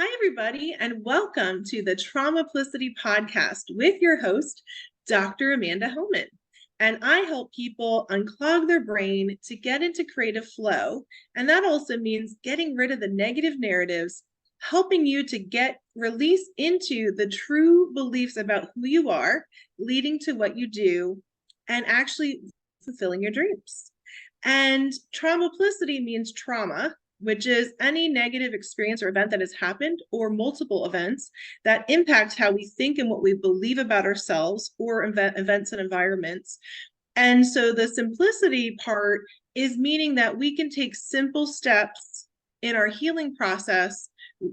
Hi, everybody, and welcome to the Traumaplicity podcast with your host, Dr. Amanda Helman. And I help people unclog their brain to get into creative flow. And that also means getting rid of the negative narratives, helping you to get released into the true beliefs about who you are, leading to what you do, and actually fulfilling your dreams. And traumaplicity means trauma, which is any negative experience or event that has happened, or multiple events that impact how we think and what we believe about ourselves or events and environments. And so the simplicity part is meaning that we can take simple steps in our healing process,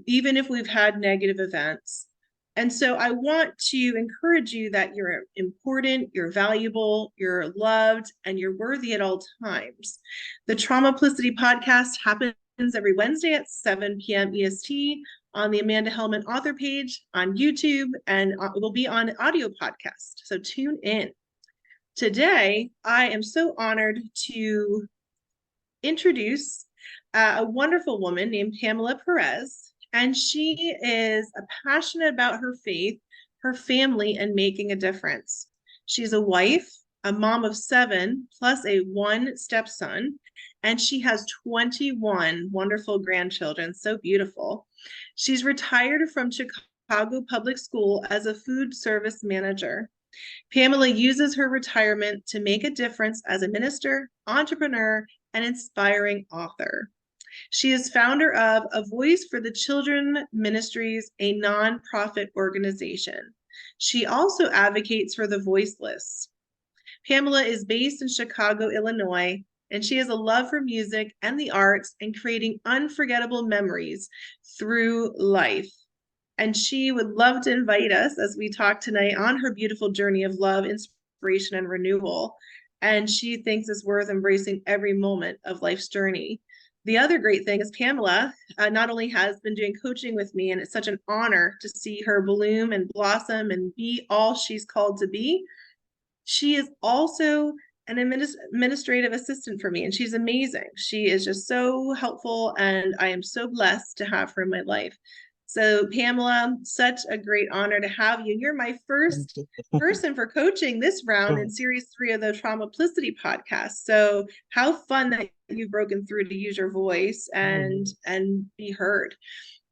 even if we've had negative events. And so I want to encourage you that you're important, you're valuable, you're loved, and you're worthy at all times. The Traumaplicity podcast happens every Wednesday at 7 p.m. EST on the Amanda Helman author page on YouTube, and it will be on audio podcast. So tune in. Today, I am so honored to introduce a wonderful woman named Pamela Perez, and she is passionate about her faith, her family, and making a difference. She's a wife, a mom of 7, plus a 1 stepson, and she has 21 wonderful grandchildren. So beautiful. She's retired from Chicago Public School as a food service manager. Pamela uses her retirement to make a difference as a minister, entrepreneur, and inspiring author. She is founder of A Voice for the Children Ministries, a nonprofit organization. She also advocates for the voiceless. Pamela is based in Chicago, Illinois, and she has a love for music and the arts and creating unforgettable memories through life. And she would love to invite us as we talk tonight on her beautiful journey of love, inspiration, and renewal. And she thinks it's worth embracing every moment of life's journey. The other great thing is Pamela not only has been doing coaching with me, and it's such an honor to see her bloom and blossom and be all she's called to be. She is also an administrative assistant for me, and she's amazing. She is just so helpful, and I am so blessed to have her in my life. So, Pamela, such a great honor to have you. You're my first person for coaching this round in series 3 of the Traumaplicity podcast. So, how fun that you've broken through to use your voice and be heard.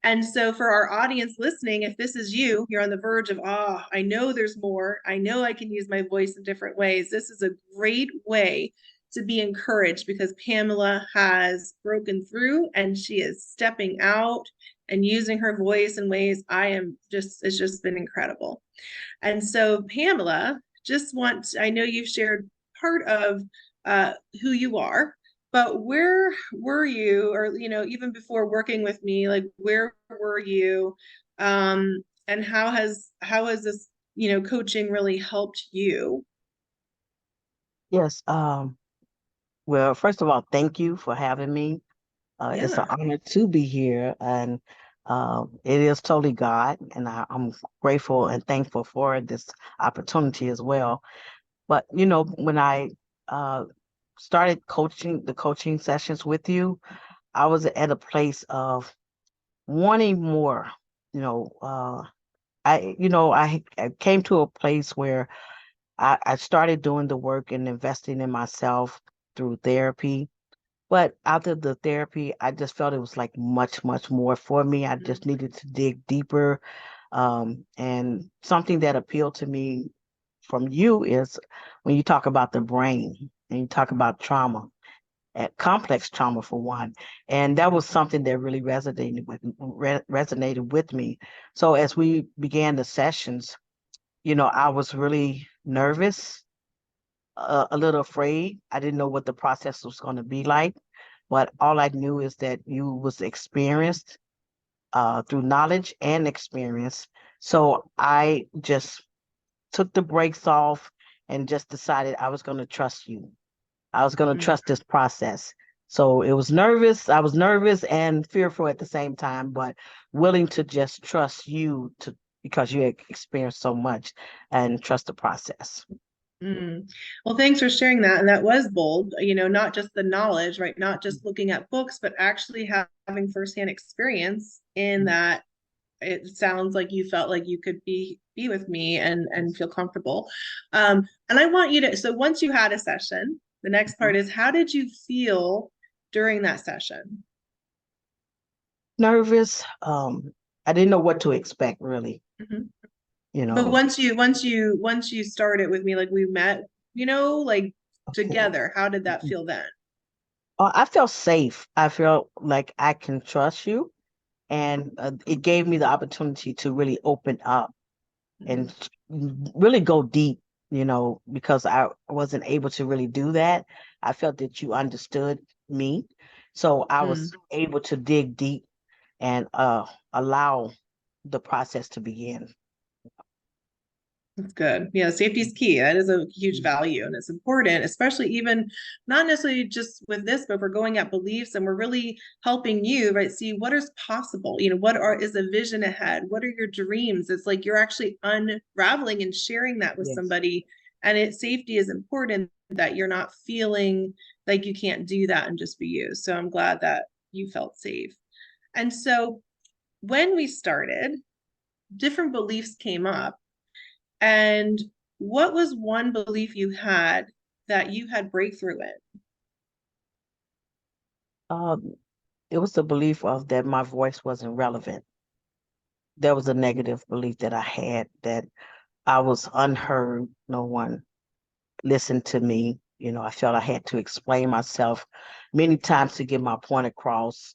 And so for our audience listening, if this is you, you're on the verge of, I know there's more. I know I can use my voice in different ways. This is a great way to be encouraged because Pamela has broken through and she is stepping out and using her voice in ways it's just been incredible. And so Pamela, I know you've shared part of who you are, but where were you, or, even before working with me, like where were you? And how has this, coaching really helped you? Yes. Well, first of all, thank you for having me. It's an Yeah. honor to be here, and it is totally God, and I'm grateful and thankful for this opportunity as well. But when I started the coaching sessions with you, I was at a place of wanting more. You know, I came to a place where I started doing the work and investing in myself through therapy. But after the therapy, I just felt it was like much, much more for me. I just needed to dig deeper. And something that appealed to me from you is when you talk about the brain and you talk about trauma, complex trauma for one. And that was something that really resonated with me. So as we began the sessions, I was really nervous, a little afraid. I didn't know what the process was going to be like, but all I knew is that you was experienced through knowledge and experience. So I just took the brakes off and just decided I was going to trust you. I was going to trust this process. So I was nervous and fearful at the same time, but willing to just trust you because you had experienced so much and trust the process. Mm. Well, thanks for sharing that. And that was bold, not just the knowledge, right? Not just looking at books, but actually having firsthand experience in that it sounds like you felt like you could be with me and feel comfortable. And I want you to, so once you had a session, the next Mhm. part is, how did you feel during that session? Nervous. I didn't know what to expect really, Mhm. you But know. once you started with me, like we met, like together, how did that feel then? I felt safe. I felt like I can trust you, and it gave me the opportunity to really open up and Mhm. really go deep, because I wasn't able to really do that. I felt that you understood me, so I Mm. was able to dig deep and allow the process to begin. That's good. Yeah, safety is key. That is a huge value and it's important, especially even not necessarily just with this, but we're going at beliefs and we're really helping you, right? See what is possible. Is the vision ahead? What are your dreams? It's like you're actually unraveling and sharing that with Yes. somebody. And safety is important that you're not feeling like you can't do that and just be you. So I'm glad that you felt safe. And so when we started, different beliefs came up and what was one belief you had that you had breakthrough in? Um, it was the belief of that my voice wasn't relevant. There was a negative belief that I had that I was unheard. No one listened to me. I felt I had to explain myself many times to get my point across.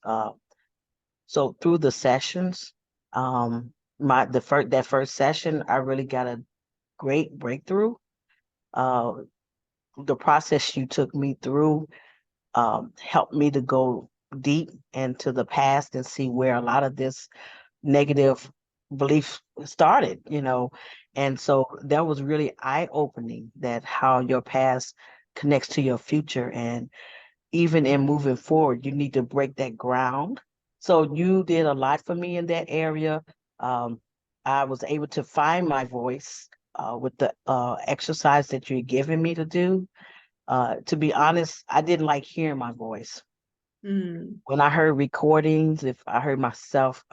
So through the sessions, that first session, I really got a great breakthrough. Uh, the process you took me through helped me to go deep into the past and see where a lot of this negative belief started. And so that was really eye-opening that how your past connects to your future. And even in moving forward, you need to break that ground. So you did a lot for me in that area. Um, I was able to find my voice with the exercise that you're giving me to do. To be honest, I didn't like hearing my voice. Mm, When I heard recordings, if I heard myself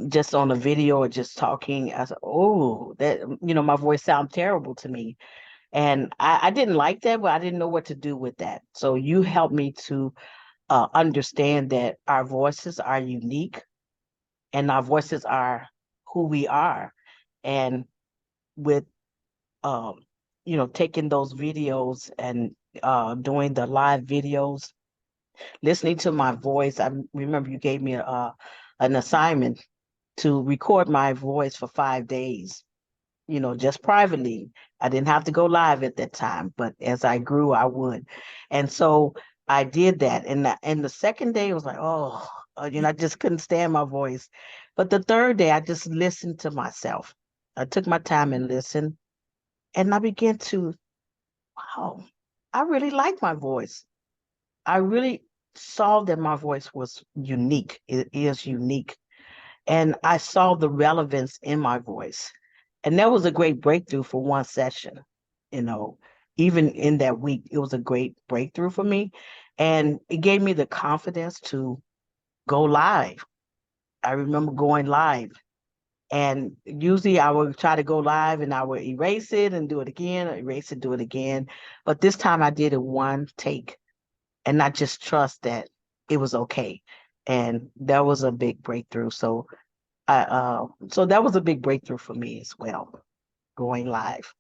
just on a video or just talking, I said, oh, my voice sounds terrible to me. And I didn't like that, but I didn't know what to do with that. So you helped me to understand that our voices are unique and our voices are who we are. And with, um, taking those videos and doing the live videos, listening to my voice, I remember you gave me an assignment to record my voice for 5 days, just privately. I didn't have to go live at that time, but as I grew, I would. And so I did that. And the second day was like, oh, I just couldn't stand my voice. But the third day, I just listened to myself. I took my time and listened, and I began to, wow, I really like my voice. I really saw that my voice was unique. It is unique. And I saw the relevance in my voice. And that was a great breakthrough for one session. You know, Even in that week, it was a great breakthrough for me. And it gave me the confidence to go live. I remember going live. And usually I would try to go live and I would erase it and do it again, erase it, do it again. But this time I did it one take and not just trust that it was okay. And that was a big breakthrough. So that was a big breakthrough for me as well, going live.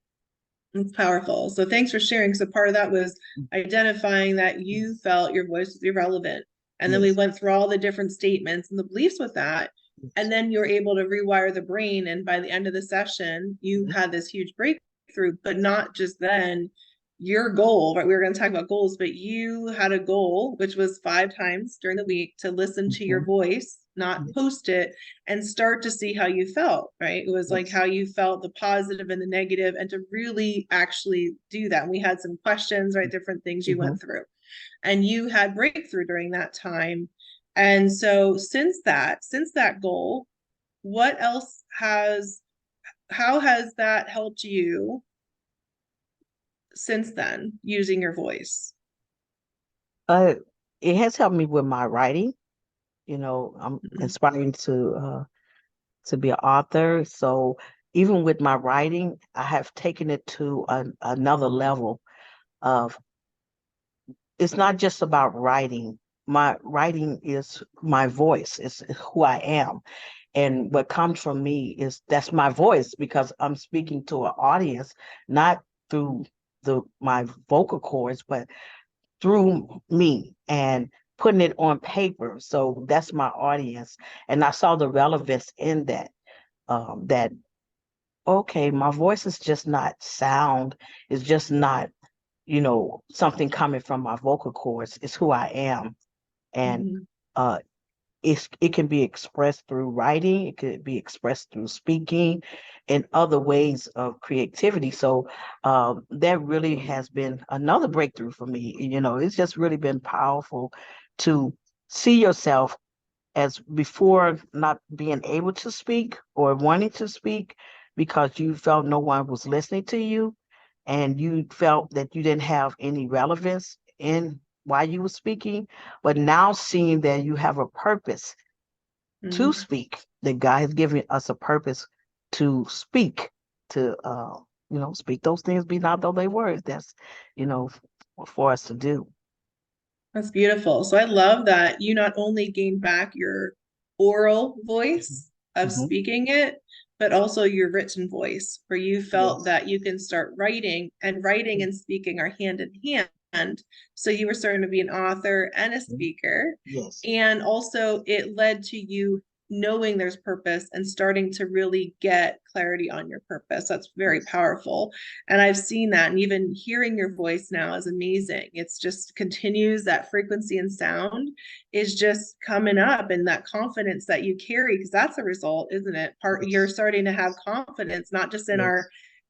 it's powerful. So thanks for sharing. So part of that was identifying that you felt your voice was irrelevant. And then we Yes. went through all the different statements and the beliefs with that. And Yes. then you're able to rewire the brain. And by the end of the session, you Mhm. had this huge breakthrough, but not just then. Your goal, right? We were going to talk about goals, but you had a goal, which was 5 times during the week to listen to your Mhm. voice, not Yes. post it, and start to see how you felt, right? It was like Yes. how you felt, the positive and the negative, and to really actually do that. And we had some questions, right? Different things you Mhm. went through. And you had breakthrough during that time. And so since that goal, what else how has that helped you since then using your voice? Uh, it has helped me with my writing. I'm Mhm. inspiring to to be an author. So even with my writing, I have taken it to another level of it's not just about writing. My writing is my voice, it's who I am. And what comes from me is that's my voice because I'm speaking to an audience, not through my vocal cords, but through me and putting it on paper. So that's my audience. And I saw the relevance in that, that, okay, my voice is just not sound. It's just not, something coming from my vocal cords. It's who I am. And Mhm. uh, it can be expressed through writing, it could be expressed through speaking and other ways of creativity. So that really has been another breakthrough for me. It's just really been powerful to see yourself as before not being able to speak or wanting to speak because you felt no one was listening to you and you felt that you didn't have any relevance in why you were speaking, but now seeing that you have a purpose to Mhm. speak, that God has given us a purpose to speak, to speak those things be not though they were. That's you know for us to do. That's beautiful. So I love that you not only gained back your oral voice of Hmm. speaking it, but also your written voice, where you felt Yes. that you can start writing, and writing and speaking are hand in hand. So you were starting to be an author and a Mhm. speaker. Yes. And also it led to you knowing there's purpose and starting to really get clarity on your purpose. That's very Yes. powerful. And I've seen that, and even hearing your voice now is amazing. It's just continues that frequency and sound is just coming up, and that confidence that you carry, because that's a result, isn't it? You're Yes. starting to have confidence, not just in our Yes.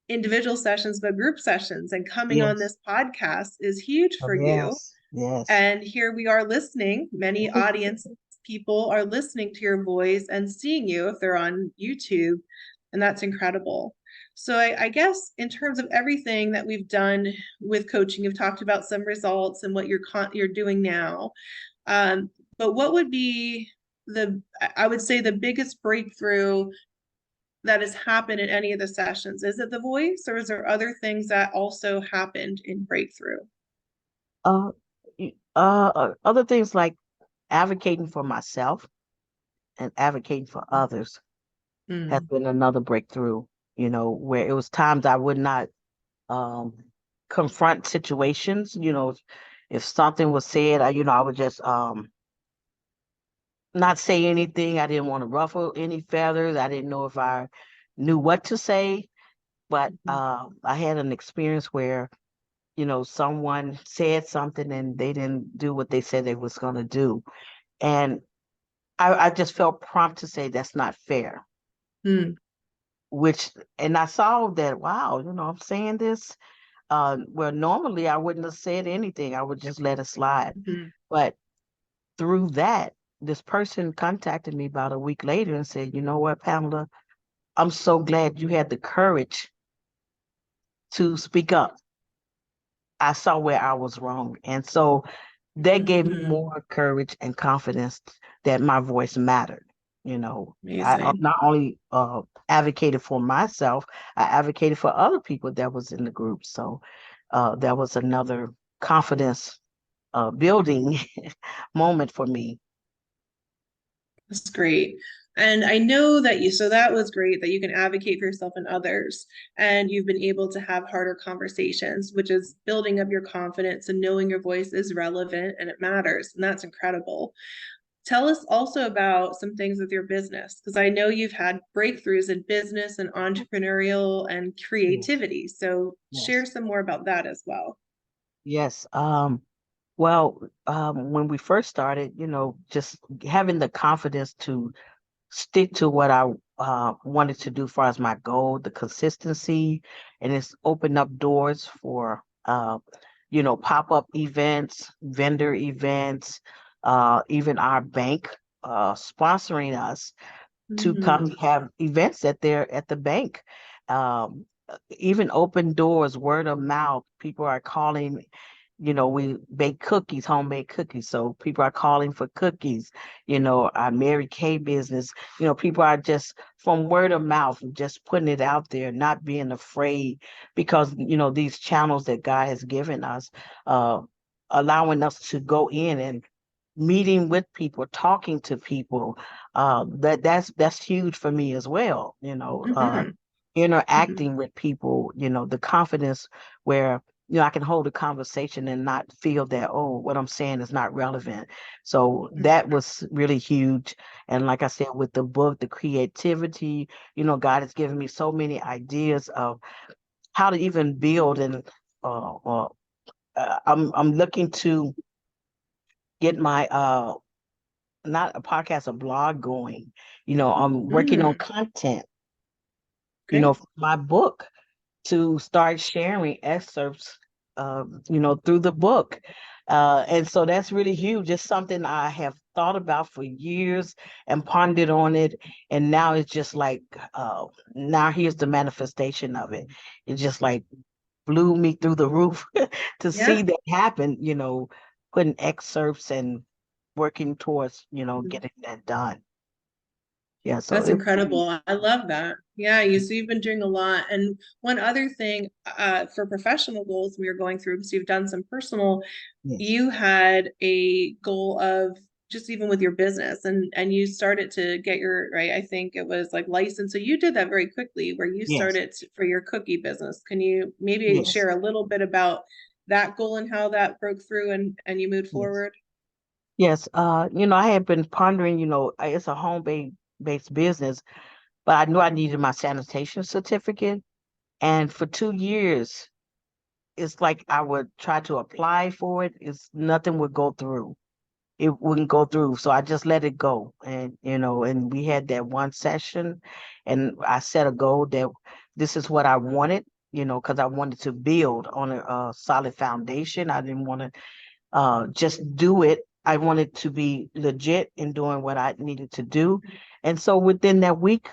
individual sessions, but group sessions. And coming on Yes. this podcast is huge Oh, for you. yes. Yes. And here we are listening. Many audience people are listening to your voice and seeing you if they're on YouTube. And that's incredible. So I guess in terms of everything that we've done with coaching, you've talked about some results and what you're doing now. Um, but what would be I would say the biggest breakthrough that has happened in any of the sessions? Is it the voice, or is there other things that also happened in breakthrough? Uh, Other things like advocating for myself and advocating for others has Mm. been another breakthrough, where it was times I would not um, confront situations, if something was said, I would just not say anything. I didn't want to ruffle any feathers. I didn't know if I knew what to say, but Mhm. I had an experience where, someone said something and they didn't do what they said they was going to do. And I just felt prompt to say that's not fair, Mm. and I saw that, wow, I'm saying this. Well, normally I wouldn't have said anything. I would just let it slide. Mhm. But through that, this person contacted me about a week later and said, you know what, Pamela, I'm so glad you had the courage to speak up. I saw where I was wrong. And so that gave me Mhm. more courage and confidence that my voice mattered. I Amazing. not only advocated for myself, I advocated for other people that was in the group. So that was another confidence building moment for me. That's great. And I know that so that was great that you can advocate for yourself and others, and you've been able to have harder conversations, which is building up your confidence and knowing your voice is relevant and it matters. And that's incredible. Tell us also about some things with your business, because I know you've had breakthroughs in business and entrepreneurial and Yes, creativity. So share yes, some more about that as well. yes. Well, when we first started, just having the confidence to stick to what I wanted to do as far as my goal, the consistency, and it's opened up doors for pop-up events, vendor events, even our bank sponsoring us to Mhm. come have events at the bank. Even open doors, word of mouth. People are calling we bake cookies, homemade cookies. So people are calling for cookies. Our Mary Kay business, people are just from word of mouth, just putting it out there, not being afraid because, these channels that God has given us, uh, allowing us to go in and meeting with people, talking to people, that's huge for me as well. Mm-hmm. Mm-hmm. Interacting with people, the confidence where I can hold a conversation and not feel that, oh, what I'm saying is not relevant. So that was really huge. And like I said, with the book, the creativity, God has given me so many ideas of how to even build and uh, uh, I'm looking to get my not a podcast, a blog going. I'm working on Mm, content, great. for my book to start sharing excerpts, through the book. And so that's really huge. It's something I have thought about for years and pondered on it. And now it's just like, now here's the manifestation of it. It just like blew me through the roof to see Yeah. that happen, putting excerpts and working towards, getting that done. Yeah, so That's it was huge. incredible. I love that. Yeah, so you've been doing a lot. And one other thing, for professional goals we were going through, because you've done some personal, Yes, you had a goal of just even with your business and you started to get your, right, I think it was like license. So you did that very quickly where you yes, started for your cookie business. Can you maybe yes, share a little bit about that goal and how that broke through and you moved yes. forward? Yes, I had been pondering, it's a home based business, but I knew I needed my sanitation certificate. And for 2 years, it's like I would try to apply for it. It's nothing would go through. It wouldn't go through. So I just let it go. And we had that one session and I set a goal that this is what I wanted, because I wanted to build on a solid foundation. I didn't want to just do it. I wanted to be legit in doing what I needed to do. And so within that week,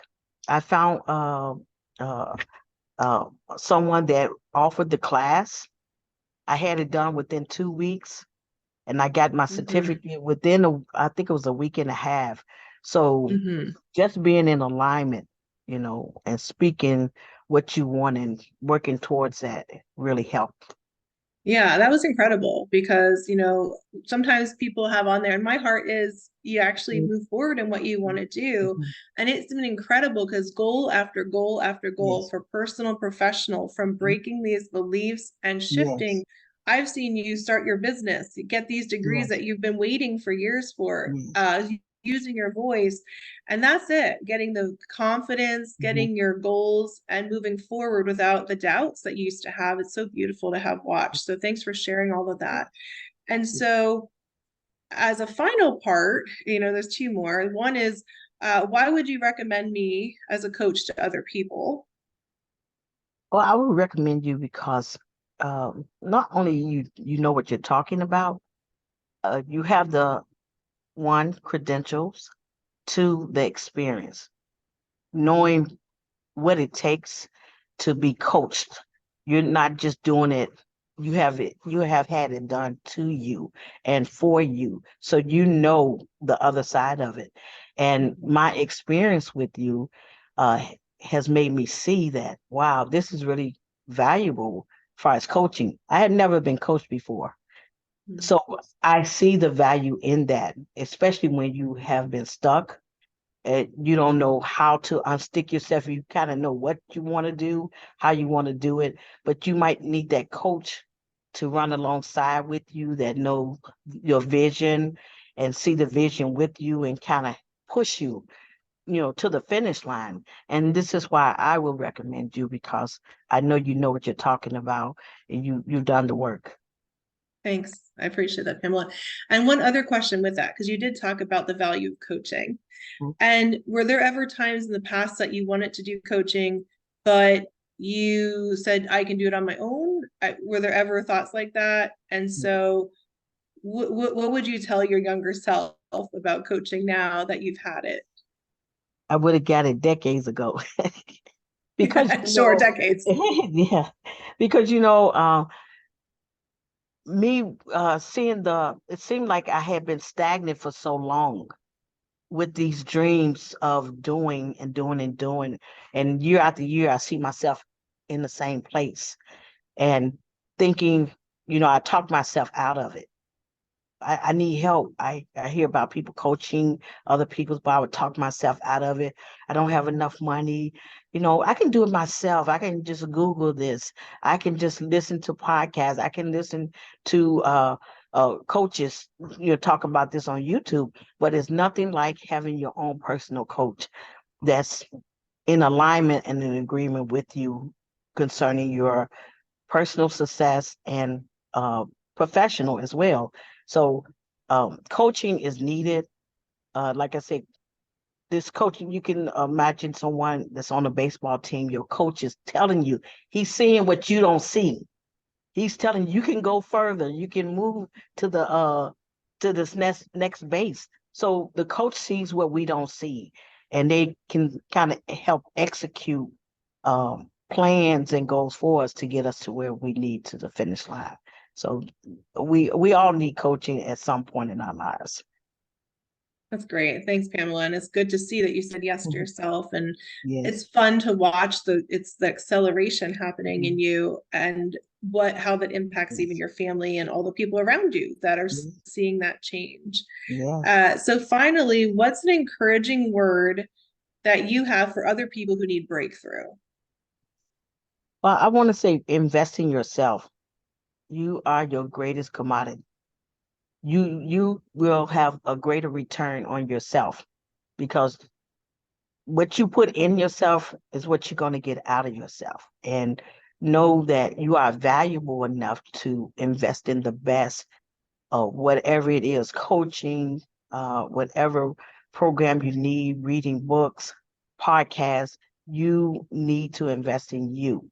I found uh, uh, someone that offered the class. I had it done within 2 weeks and I got my Hmm. certificate within I think it was a week and a half. So Hmm. just being in alignment, and speaking what you want and working towards that really helped. Yeah, that was incredible because, sometimes people have on there, and my heart is you actually Mhm, move forward in what you want to do. mhm. And it's been incredible because goal after goal after goal Yes. for personal, professional, from Mhm. breaking these beliefs and Yes. shifting. I've seen you start your business, you get these degrees Yes. that you've been waiting for years for, Yes. using your voice. And that's it, getting the confidence, Mhm. getting your goals, and moving forward without the doubts that you used to have. It's so beautiful to have watched. So thanks for sharing all of that. And so, as a final part, there's two more. One is, why would you recommend me as a coach to other people? Well, I would recommend you because not only you know what you're talking about, you have the one credentials, two the experience, knowing what it takes to be coached. You're not just doing it, you have had it done to you and for you. So you know the other side of it. And my experience with you uh, has made me see that, wow, this is really valuable as far as coaching. I had never been coached before. So I see the value in that, especially when you have been stuck and you don't know how to unstick yourself. You kind of know what you want to do, how you want to do it, but you might need that coach to run alongside with you that know your vision and see the vision with you and kind of push you, to the finish line. And this is why I will recommend you because I know what you're talking about and you've done the work. Thanks. I appreciate that, Pamela. And one other question with that, because you did talk about the value of coaching. And were there ever times in the past that you wanted to do coaching, but you said, I can do it on my own? Were there ever thoughts like that? And so, what would you tell your younger self about coaching now that you've had it? I would have got it decades ago. because Sure, decades. yeah, because me seeing it seemed like I had been stagnant for so long with these dreams of doing and doing and doing. And year after year, I see myself in the same place and thinking, I talked myself out of it. I need help. I hear about people coaching other people, but I would talk myself out of it. I don't have enough money. I can do it myself. I can just Google this. I can just listen to podcasts. I can listen to coaches, talk about this on YouTube, but it's nothing like having your own personal coach that's in alignment and in agreement with you concerning your personal success and professional as well. So coaching is needed. Like I said, this coaching, you can imagine someone that's on a baseball team, your coach is telling you, he's seeing what you don't see. He's telling you can go further, you can move to the to this next base. So the coach sees what we don't see, and they can kind of help execute plans and goals for us to get us to where we need to the finish line. So we all need coaching at some point in our lives. That's great. Thanks, Pamela. And it's good to see that you said yes to Mhm. yourself. And Yes. it's fun to watch it's the acceleration happening in Mhm. you and how that impacts even Yes. your family and all the people around you that are Yes. seeing that change. Yes. So finally, what's an encouraging word that you have for other people who need breakthrough? Well, I want to say invest in yourself. You are your greatest commodity. You will have a greater return on yourself because what you put in yourself is what you're going to get out of yourself. And know that you are valuable enough to invest in the best of whatever it is, coaching, whatever program you need, reading books, podcasts. You need to invest in you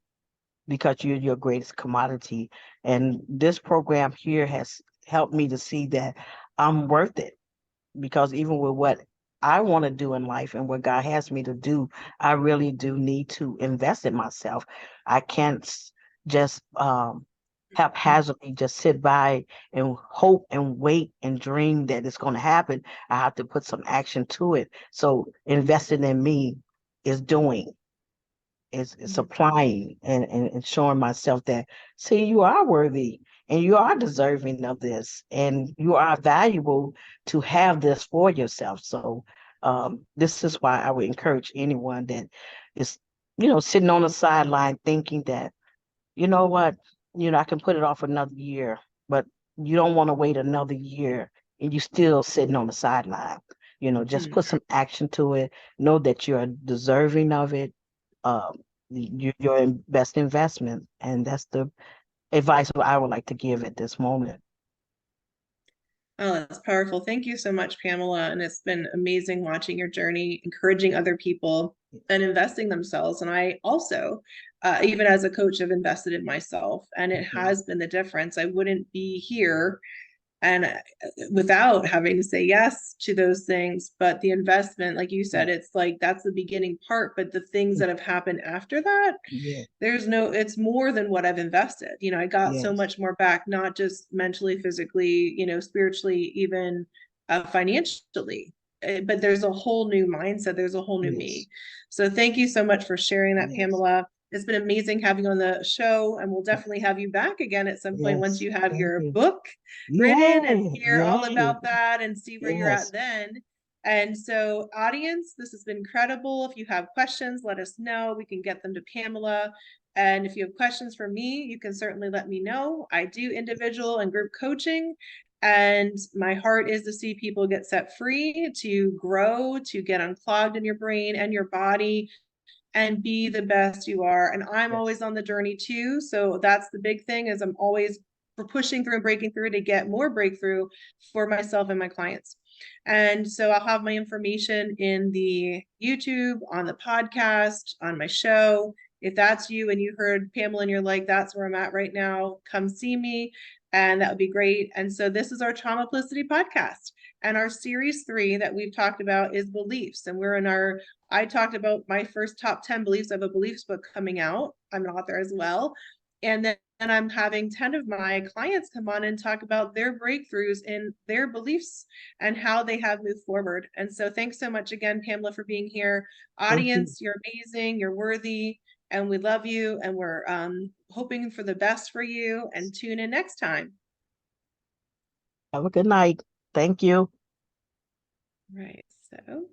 because you're your greatest commodity. And this program here has helped me to see that I'm worth it because even with what I want to do in life and what God has me to do, I really do need to invest in myself. I can't just haphazardly just sit by and hope and wait and dream that it's going to happen. I have to put some action to it. So investing in me is doing is Mhm. applying and showing myself that, see, you are worthy and you are deserving of this and you are valuable to have this for yourself. So this is why I would encourage anyone that is, sitting on the sideline thinking that, you know what, I can put it off another year, but you don't want to wait another year and you still sitting on the sideline. Just Mm. put some action to it. Know that you're deserving of it. Um, your best investment, and that's the advice I would like to give at this moment. Oh, that's powerful. Thank you so much, Pamela. And it's been amazing watching your journey, encouraging other people and investing themselves. And I also, even as a coach, have invested in myself, and it Mhm. has been the difference. I wouldn't be here and without having to say yes to those things. But the investment, like you said, it's like that's the beginning part, but the things that have happened after that, Yes, it's more than what I've invested. I got so yes, much more back, not just mentally, physically, spiritually, even financially. But there's a whole new mindset, there's a whole new yes, me. So thank you so much for sharing that, yes, Pamela. It's been amazing having you on the show, and we'll definitely have you back again at some point once yes. you have Thank your you. book written and Yay, hear all yay, about that and see where you're at yes. then. And so, audience, this has been incredible. If you have questions, let us know. We can get them to Pamela. And if you have questions for me, you can certainly let me know. I do individual and group coaching. And my heart is to see people get set free, to grow, to get unclogged in your brain and your body, and be the best you are. And I'm Yes. always on the journey too. So that's the big thing, is I'm always pushing through and breaking through to get more breakthrough for myself and my clients. And so I'll have my information in the YouTube, on the podcast, on my show. If that's you and you heard Pamela and you're like, that's where I'm at right now, come see me. And that would be great. And so this is our Traumaplicity podcast. And our series 3 that we've talked about is beliefs. And we're in I talked about my first top 10 beliefs. I have a beliefs book coming out. I'm an author as well. And I'm having 10 of my clients come on and talk about their breakthroughs in their beliefs and how they have moved forward. And so thanks so much again, Pamela, for being here. Thank you. Audience, you're amazing, you're worthy, and we love you. And we're hoping for the best for you, and tune in next time. Have a good night. Thank you. Right. So